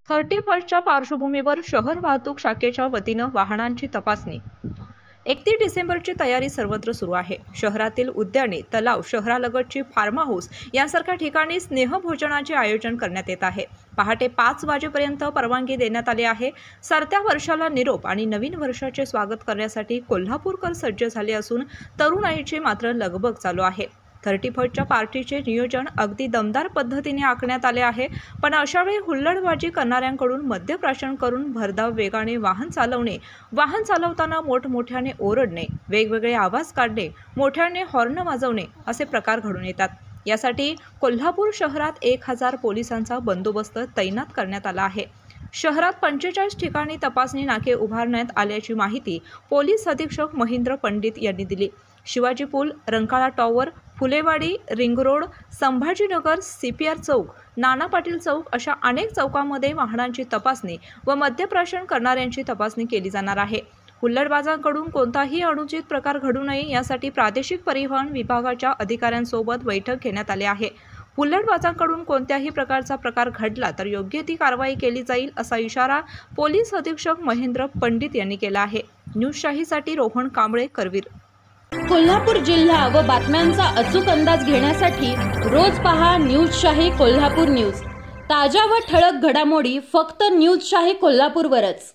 31च्या पार्श्वभूमीवर शहर वाहतूक शाखेच्या वतीनं वाहनांची तपासणी. 31 डिसेंबरची तयारी सर्वत्र सुरू आहे. शहरातील उद्याने, तलाव, शहरालगतची फार्म हाऊस यांसारख्या ठिकाणी स्नेहभोजनाचे आयोजन करण्यात येत आहे. पहाटे 5 वाजेपर्यंत परवानगी देण्यात आली आहे. सरत्या वर्षाला निरोप आणि नवीन वर्षाचे स्वागत करण्यासाठी कोल्हापूरकर सज्ज झाले असून तरुणाईची मात्र लगबग चालू आहे. 31च्या पार्टीचे नियोजन अगदी दमदार पद्धतीने आखण्यात आले आहे. पण अशावेळी हुल्लडबाजी करणाऱ्यांकडून मद्यप्राशन करून भरधाव वेगाने वाहन चालवणे, वाहन चालवताना मोठमोठ्याने ओरडणे, वेगवेगळे आवाज काढणे, मोठ्याने हॉर्न वाजवणे असे प्रकार घडून येतात. यासाठी कोल्हापूर शहरात 1000 पोलिसांचा बंदोबस्त तैनात करण्यात आला आहे. शहरात 45 ठिकाणी तपासणी नाके उभारण्यात आल्याची माहिती पोलीस अधीक्षक महेंद्र पंडित यांनी दिली. शिवाजी पूल, Rankala tower, Phulewadi, ring road, Sambhajinagar, CPR Chowk, Nana Patil Chowk अशा अनेक चौकांमध्ये वाहनांची तपासणी व मद्यप्राशन करणाऱ्यांची तपासणी केली जाणार आहे. हुल्लडबाजांकडून कोणताही अनुचित प्रकार घडू नये यासाठी प्रादेशिक परिवहन विभागाच्या अधिकाऱ्यांसोबत बैठक घेण्यात आली आहे. हुल्लडबाजांकडून कोणत्याही प्रकारचा प्रकार घडला तर योग्य ती कारवाई केली जाईल असा इशारा पोलीस अधीक्षक महेंद्र पंडित यांनी केला आहे. न्यूजशाहीसाठी रोहन कांबळे, करवीर. कोल्हापूर जिल्हा व बातम्यांचा अचूक अंदाज घेण्यासाठी रोज पहा न्यूजशाही कोल्हापूर न्यूज. ताज्या व ठळक घडामोडी फक्त न्यूजशाही कोल्हापूरवरच.